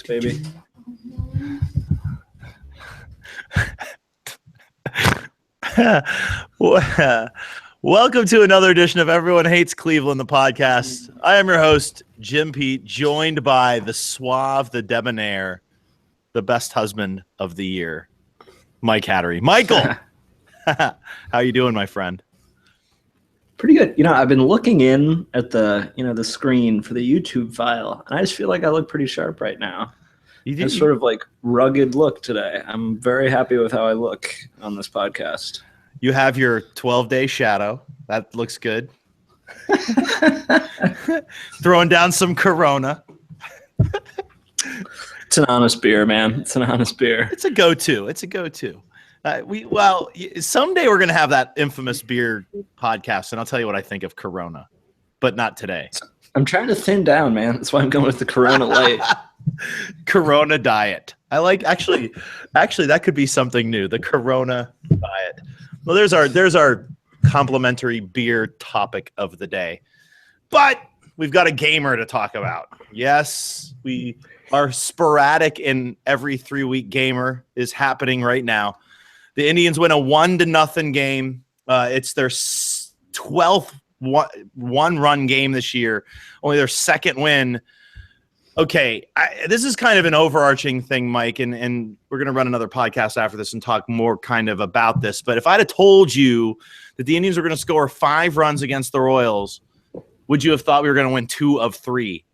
Thanks, baby. Welcome to another edition of Everyone Hates Cleveland, the podcast. I am your host, Jim Pete, joined by the suave, the debonair, the best husband of the year, Mike Hattery. Michael, how you doing, my friend? Pretty good. You know, I've been looking in at the screen for the YouTube file, and I just feel like I look pretty sharp right now. You do a sort of like rugged look today. I'm very happy with how I look on this podcast. You have your 12-day shadow. That looks good. Throwing down some Corona. It's an honest beer, man. It's an honest beer. It's a go-to. Someday we're going to have that infamous beer podcast, and I'll tell you what I think of Corona, but not today. I'm trying to thin down, man. That's why I'm going with the Corona Light. Corona diet. I like actually that could be something new. The Corona diet. Well, there's our complimentary beer topic of the day. But we've got a gamer to talk about. Yes, we are sporadic in every 3-week gamer is happening right now. The Indians win a 1-0 game. It's their 12th one-run game this year. Only their second win. Okay, this is kind of an overarching thing, Mike, and we're going to run another podcast after this and talk more kind of about this. But if I'd have told you that the Indians were going to score 5 runs against the Royals, would you have thought we were going to win 2 of 3?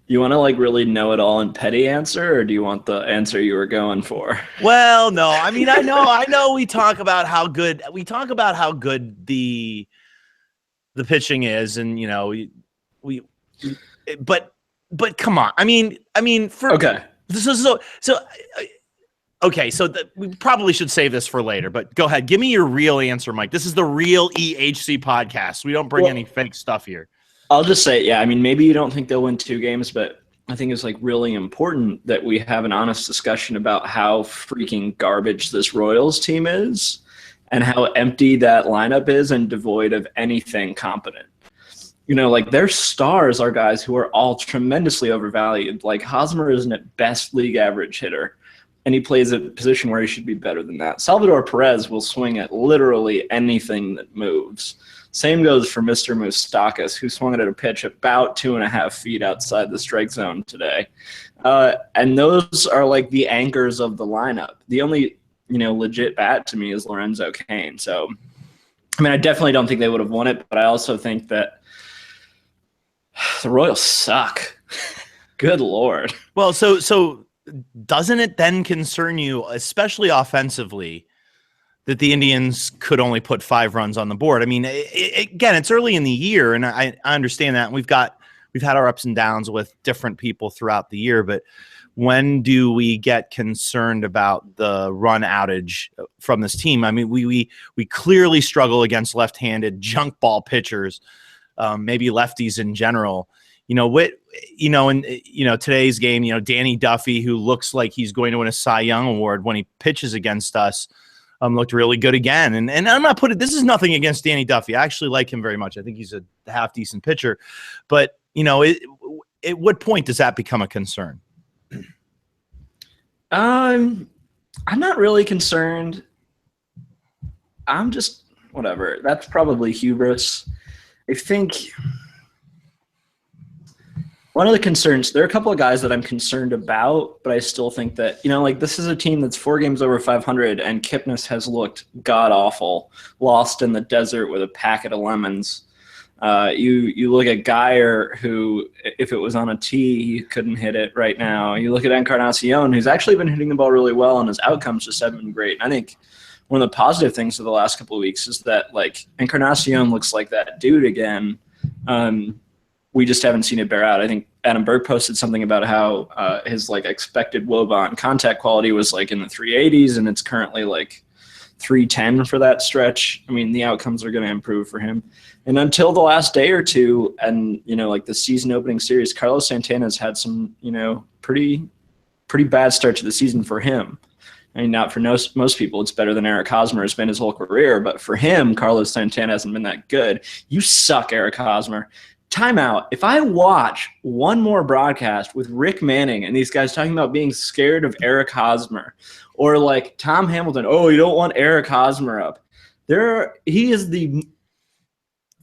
You want to really know it all in petty answer, or do you want the answer you were going for? Well, no. I mean, I know we talk about how good the pitching is, and we but come on. I mean okay. So we probably should save this for later, but go ahead. Give me your real answer, Mike. This is the real EHC podcast. We don't bring any fake stuff here. I'll just say, yeah, I mean, maybe you don't think they'll win 2 games, but I think it's really important that we have an honest discussion about how freaking garbage this Royals team is and how empty that lineup is and devoid of anything competent. Their stars are guys who are all tremendously overvalued. Hosmer is an at best league average hitter, and he plays a position where he should be better than that. Salvador Perez will swing at literally anything that moves. Same goes for Mr. Moustakas, who swung at a pitch about 2.5 feet outside the strike zone today. And those are the anchors of the lineup. The only, legit bat to me is Lorenzo Cain. So, I mean, I definitely don't think they would have won it, but I also think that the Royals suck. Good Lord. Well, so doesn't it then concern you, especially offensively, that the Indians could only put 5 runs on the board? I mean, again, it's early in the year, and I understand that. And we've had our ups and downs with different people throughout the year, but when do we get concerned about the run outage from this team? I mean, we clearly struggle against left-handed junk ball pitchers, maybe lefties in general. In today's game, Danny Duffy, who looks like he's going to win a Cy Young Award when he pitches against us, looked really good again. And I'm not this is nothing against Danny Duffy. I actually like him very much. I think he's a half decent pitcher. But, at what point does that become a concern? I'm not really concerned. I'm just whatever. That's probably hubris. I think one of the concerns, there are a couple of guys that I'm concerned about, but I still think that, this is a team that's 4 games over 500, and Kipnis has looked god-awful, lost in the desert with a packet of lemons. You look at Geyer, who, if it was on a tee, he couldn't hit it right now. You look at Encarnacion, who's actually been hitting the ball really well, and his outcomes just haven't been great. And I think one of the positive things of the last couple of weeks is that, Encarnacion looks like that dude again. We just haven't seen it bear out. I think Adam Burke posted something about how his expected WOBA on contact quality was in the 380s, and it's currently 310 for that stretch. I mean, the outcomes are going to improve for him. And until the last day or two, and the season opening series, Carlos Santana's had some pretty bad start to the season for him. I mean, not for most people, it's better than Eric Hosmer has been his whole career, but for him, Carlos Santana hasn't been that good. You suck, Eric Hosmer. timeout. If I watch one more broadcast with Rick Manning and these guys talking about being scared of Eric Hosmer, or like Tom Hamilton, oh, you don't want Eric Hosmer up. He is the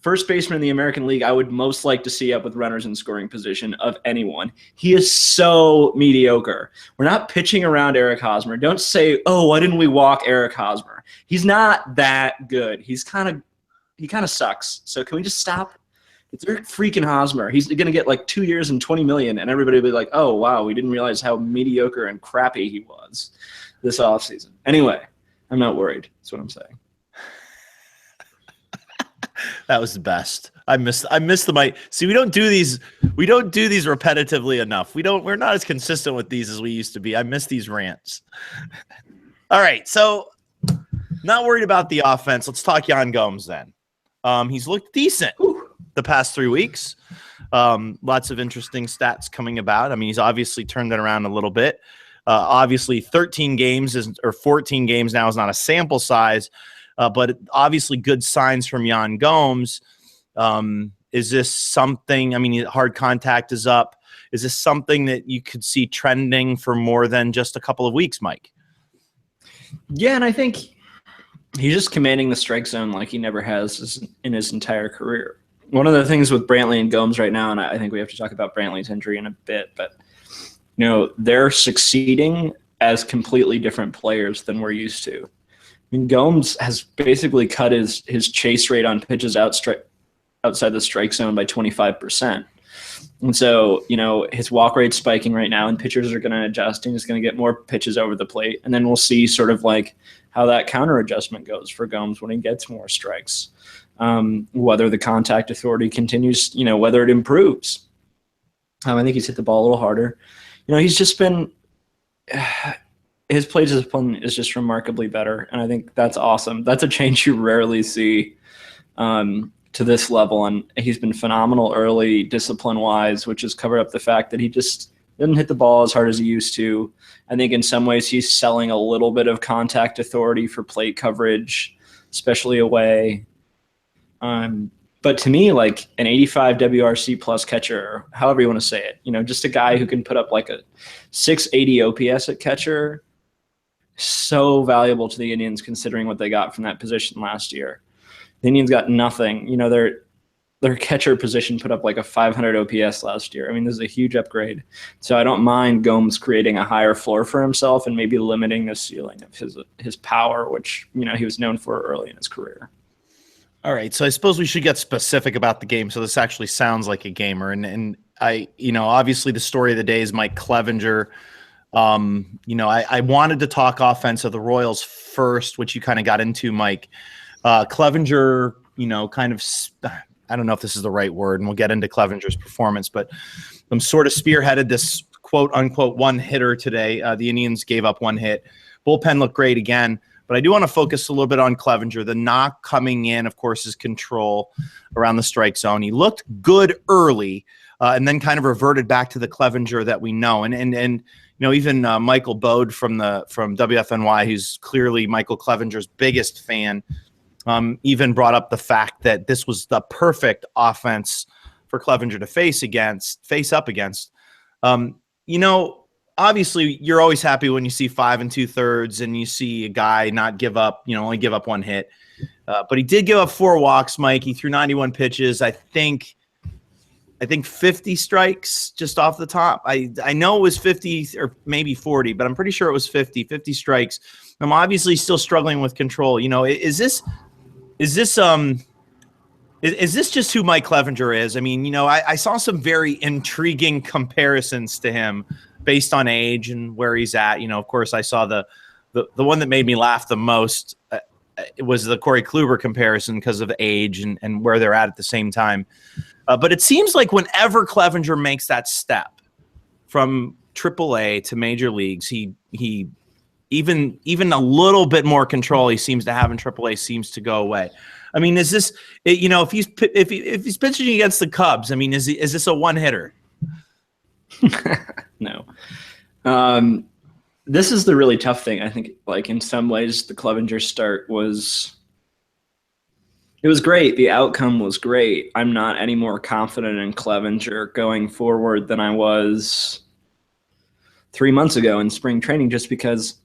first baseman in the American League I would most like to see up with runners in scoring position of anyone. He is so mediocre. We're not pitching around Eric Hosmer. Don't say, oh, why didn't we walk Eric Hosmer? He's not that good. He kind of sucks. So can we just stop? It's Eric freaking Hosmer. He's going to get like 2 years and $20 million, and everybody will be like, oh, wow, we didn't realize how mediocre and crappy he was this offseason. Anyway, I'm not worried. That's what I'm saying. That was the best. I missed the mic. See, we don't do these repetitively enough. We're not as consistent with these as we used to be. I miss these rants. All right, so not worried about the offense. Let's talk Yan Gomes then. He's looked decent the past 3 weeks. Lots of interesting stats coming about. I mean, he's obviously turned it around a little bit. Obviously 13 games or 14 games now is not a sample size. But obviously good signs from Yan Gomes. Is this something, I mean, hard contact is up. Is this something that you could see trending for more than just a couple of weeks, Mike? Yeah, and I think he's just commanding the strike zone like he never has in his entire career. One of the things with Brantley and Gomes right now, and I think we have to talk about Brantley's injury in a bit, but they're succeeding as completely different players than we're used to. I mean, Gomes has basically cut his chase rate on pitches outside the strike zone by 25%. And so, his walk rate's spiking right now, and pitchers are going to adjust, and he's going to get more pitches over the plate. And then we'll see sort of like how that counter adjustment goes for Gomes when he gets more strikes, whether the contact authority continues, whether it improves. I think he's hit the ball a little harder. He's just been his play discipline is just remarkably better, and I think that's awesome. That's a change you rarely see to this level, and he's been phenomenal early discipline-wise, which has covered up the fact that he just didn't hit the ball as hard as he used to. I think in some ways he's selling a little bit of contact authority for plate coverage, especially away. But to me, like an 85 WRC plus catcher, however you want to say it, just a guy who can put up like a 680 OPS at catcher, so valuable to the Indians considering what they got from that position last year. The Indians got nothing. Their catcher position put up like a 500 OPS last year. I mean, this is a huge upgrade. So I don't mind Gomes creating a higher floor for himself and maybe limiting the ceiling of his power, which, he was known for early in his career. All right, so I suppose we should get specific about the game. So this actually sounds like a gamer, and I, obviously the story of the day is Mike Clevenger. I wanted to talk offense of the Royals first, which you kind of got into, Mike. Clevenger, kind of, I don't know if this is the right word, and we'll get into Clevenger's performance, but sort of spearheaded this quote unquote one hitter today. The Indians gave up one hit. Bullpen looked great again. But I do want to focus a little bit on Clevenger. The knock coming in, of course, is control around the strike zone. He looked good early and then kind of reverted back to the Clevenger that we know. And even Michael Bode from WFNY, who's clearly Michael Clevenger's biggest fan, even brought up the fact that this was the perfect offense for Clevenger to face up against. Obviously, you're always happy when you see 5 2/3 and you see a guy not give up, only give up one hit. But he did give up 4 walks, Mike. He threw 91 pitches. I think 50 strikes just off the top. I know it was 50 or maybe 40, but I'm pretty sure it was 50 strikes. I'm obviously still struggling with control. Is this just who Mike Clevenger is? I mean, I saw some very intriguing comparisons to him based on age and where he's at. Of course, I saw the one that made me laugh the most was the Corey Kluber comparison because of age and where they're at the same time. But it seems like whenever Clevenger makes that step from AAA to major leagues, he even a little bit more control he seems to have in AAA seems to go away. I mean, is this, if he's pitching against the Cubs, I mean, is this a one hitter? No. This is the really tough thing. I think, like, in some ways, the Clevenger start was It was great. The outcome was great. I'm not any more confident in Clevenger going forward than I was 3 months ago in spring training, just because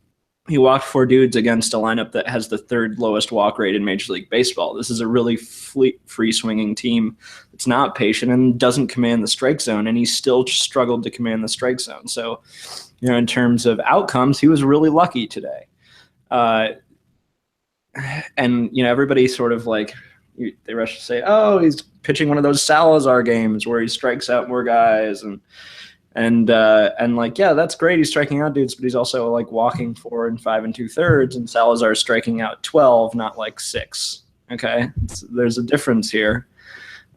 he walked 4 dudes against a lineup that has the third lowest walk rate in Major League Baseball. This is a really free swinging team. It's not patient and doesn't command the strike zone, and he still struggled to command the strike zone. So, in terms of outcomes, he was really lucky today. And everybody sort of like they rush to say, "Oh, he's pitching one of those Salazar games where he strikes out more guys," and like, yeah, that's great. He's striking out dudes, but he's also like walking 4 5 2/3, and Salazar is striking out 12, not like 6. Okay, there's a difference here.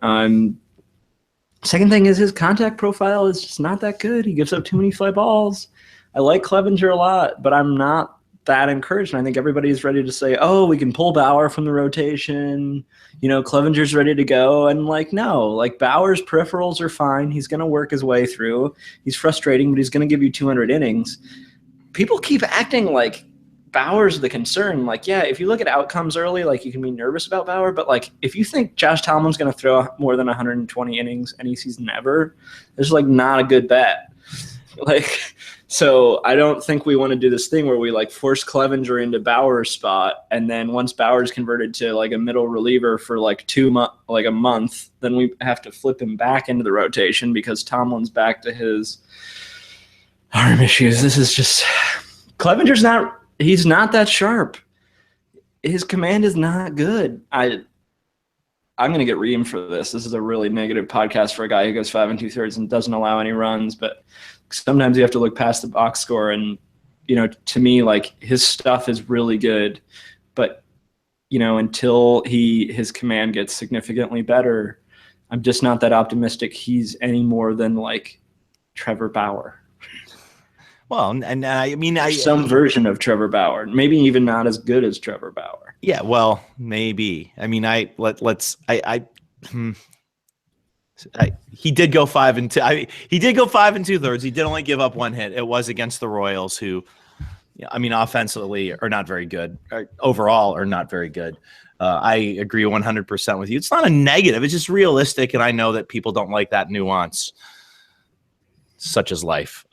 Second thing is his contact profile is just not that good. He gives up too many fly balls. I like Clevenger a lot, but I'm not that encouraged. And I think everybody's ready to say, oh, we can pull Bauer from the rotation. Clevenger's ready to go. And like, no, like Bauer's peripherals are fine. He's going to work his way through. He's frustrating, but he's going to give you 200 innings. People keep acting like Bauer's the concern. Like, yeah, if you look at outcomes early, like you can be nervous about Bauer, but like if you think Josh Tomlin's going to throw more than 120 innings any season ever, it's like not a good bet. Like, so I don't think we want to do this thing where we like force Clevenger into Bauer's spot, and then once Bauer's converted to like a middle reliever for like a month, then we have to flip him back into the rotation because Tomlin's back to his arm issues. This is just Clevenger's not. He's not that sharp. His command is not good. I'm going to get reamed for this. This is a really negative podcast for a guy who goes 5 2/3 and doesn't allow any runs. But sometimes you have to look past the box score. And, to me, like his stuff is really good. But, until his command gets significantly better, I'm just not that optimistic he's any more than like Trevor Bauer. Well, and I mean, some version of Trevor Bauer, maybe even not as good as Trevor Bauer. Yeah, well, maybe. I mean, he did go 5 2. He did go 5 2/3. He did only give up 1 hit. It was against the Royals, who, I mean, offensively are not very good. Overall, are not very good. I agree 100% with you. It's not a negative. It's just realistic, and I know that people don't like that nuance. Such as life.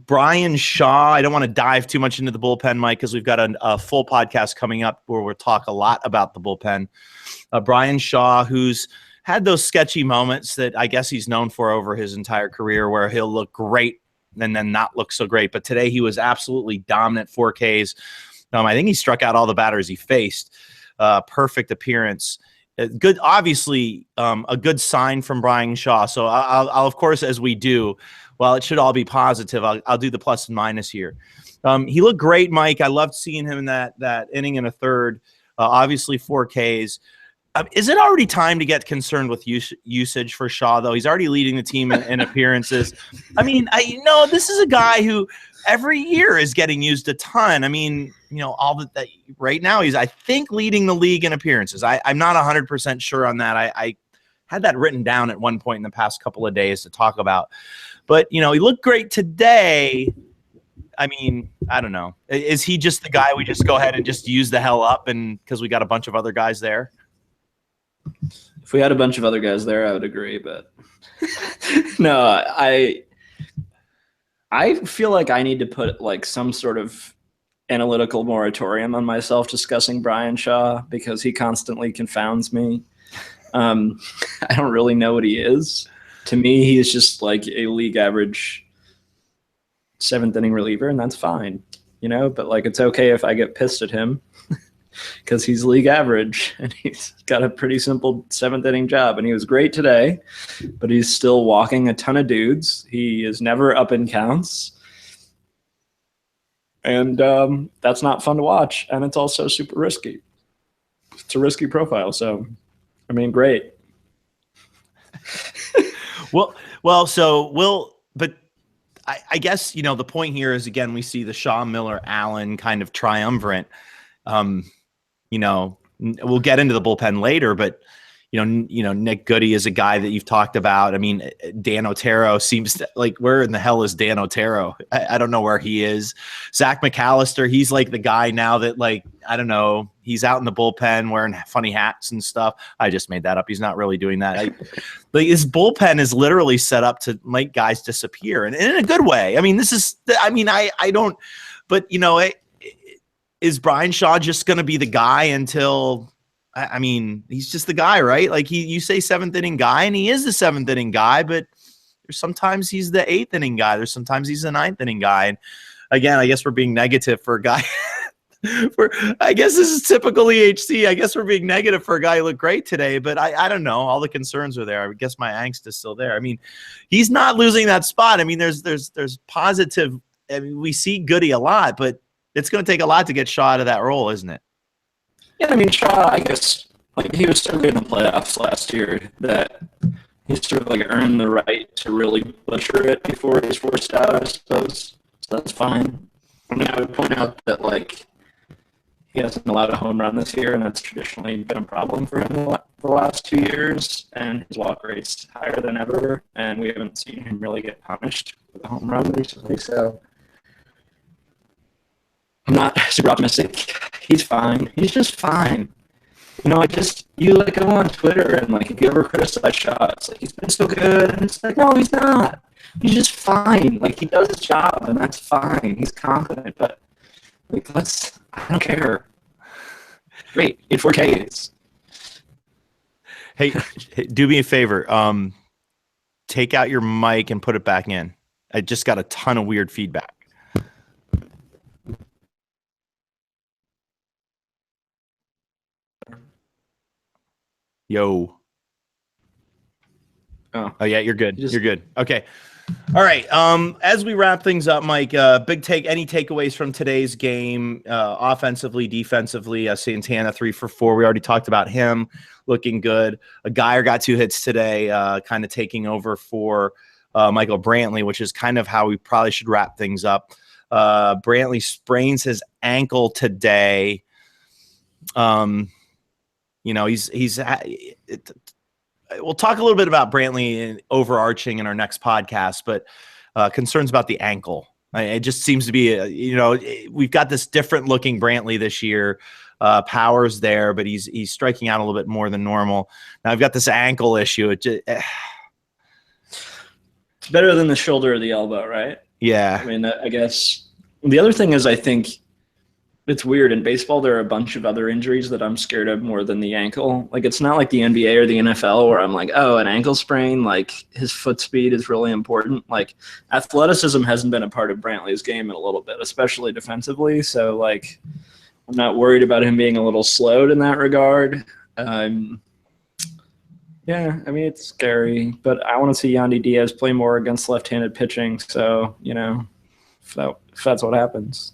Brian Shaw, I don't want to dive too much into the bullpen, Mike, because we've got a full podcast coming up where we'll talk a lot about the bullpen. Brian Shaw, who's had those sketchy moments that I guess he's known for over his entire career where he'll look great and then not look so great. But today he was absolutely dominant, 4 Ks. I think he struck out all the batters he faced. Perfect appearance. Good, obviously, a good sign from Brian Shaw. So I'll of course, as we do, while it should all be positive, I'll do the plus and minus here. He looked great, Mike. I loved seeing him in that inning and a third. Obviously, 4 Ks. Is it already time to get concerned with usage for Shaw, though? He's already leading the team in appearances. I mean, this is a guy who every year is getting used a ton. I mean, all that right now he's, I think, leading the league in appearances. I'm not 100% sure on that. I had that written down at one point in the past couple of days to talk about. But, he looked great today. I mean, I don't know. Is he just the guy we just go ahead and just use the hell up and because we got a bunch of other guys there? If we had a bunch of other guys there, I would agree. But no, I feel like I need to put like some sort of analytical moratorium on myself discussing Brian Shaw because he constantly confounds me. I don't really know what he is. To me, he is just like a league average 7th inning reliever, and that's fine, but like it's okay if I get pissed at him because he's league average and he's got a pretty simple 7th inning job. And he was great today, but he's still walking a ton of dudes. He is never up in counts. And that's not fun to watch. And it's also super risky. It's a risky profile. So, I mean, great. But I guess, the point here is, again, we see the Shaw, Miller, Allen kind of triumvirate. We'll get into the bullpen later, but, Nick Goody is a guy that you've talked about. I mean, Dan Otero seems like, where in the hell is Dan Otero? I don't know where he is. Zach McAllister, he's like the guy now that, like, I don't know, he's out in the bullpen wearing funny hats and stuff. I just made that up. He's not really doing that. Like, his bullpen is literally set up to make guys disappear, and in a good way. I mean, I don't, but is Brian Shaw just going to be the guy until? I mean, he's just the guy, right? Like, you say seventh inning guy, and he is the seventh inning guy, but there's sometimes he's the eighth inning guy. There's sometimes he's the ninth inning guy. And again, I guess we're being negative for a guy. I guess this is typical EHC. I guess we're being negative for a guy who looked great today, but I don't know. All the concerns are there. I guess my angst is still there. I mean, he's not losing that spot. I mean, there's positive. I mean, we see Goody a lot, but it's going to take a lot to get Shaw out of that role, isn't it? Yeah, I mean, Shaw, I guess, like, he was so good in the playoffs last year that he sort of, like, earned the right to really butcher it before he was forced out, I suppose. So that's fine. I mean, I would point out that, like, he hasn't allowed a home run this year, and that's traditionally been a problem for him the last 2 years, and his walk rate's higher than ever, and we haven't seen him really get punished with a home run recently, so I'm not super optimistic. He's fine. He's just fine. You like go on Twitter and, like, if you ever criticize shots, like, he's been so good, and it's like, no, he's not. He's just fine. Like, he does his job, and that's fine. He's confident, but, like, I don't care. Great, 4Ks. Hey, do me a favor. Take out your mic and put it back in. I just got a ton of weird feedback. Yo. Oh yeah, you're good. You're good. Okay. All right. As we wrap things up, Mike, any takeaways from today's game, offensively, defensively? Santana 3 for 4. We already talked about him looking good. A Geyer got 2 hits today, kind of taking over for Michael Brantley, which is kind of how we probably should wrap things up. Brantley sprains his ankle today. We'll talk a little bit about Brantley overarching in our next podcast, but concerns about the ankle. It just seems to be, we've got this different looking Brantley this year. Power's there, but he's striking out a little bit more than normal. Now I've got this ankle issue. It's better than the shoulder or the elbow, right? Yeah. I mean, I guess the other thing is, I think it's weird. In baseball, there are a bunch of other injuries that I'm scared of more than the ankle. Like, it's not like the NBA or the NFL where I'm like, oh, an ankle sprain, like, his foot speed is really important. Like, athleticism hasn't been a part of Brantley's game in a little bit, especially defensively. So, like, I'm not worried about him being a little slowed in that regard. Yeah, I mean, it's scary, but I want to see Yandy Diaz play more against left-handed pitching. So, if that's what happens.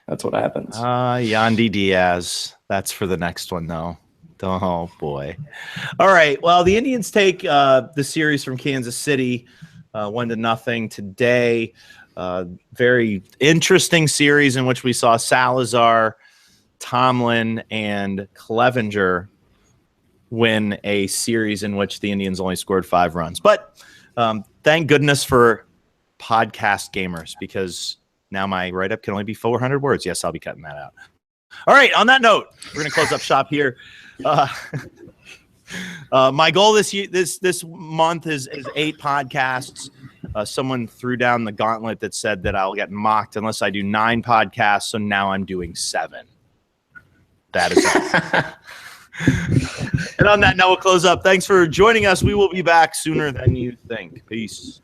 That's what happens. Yandy Diaz. That's for the next one, though. Oh, boy. All right. Well, the Indians take the series from Kansas City 1-0 today. Very interesting series in which we saw Salazar, Tomlin, and Clevenger win a series in which the Indians only scored 5 runs. But thank goodness for podcast gamers, because now my write-up can only be 400 words. Yes, I'll be cutting that out. All right, on that note, we're going to close up shop here. My goal this month is 8 podcasts. Someone threw down the gauntlet that said that I'll get mocked unless I do 9 podcasts, so now I'm doing 7. That is it. And on that note, we'll close up. Thanks for joining us. We will be back sooner than you think. Peace.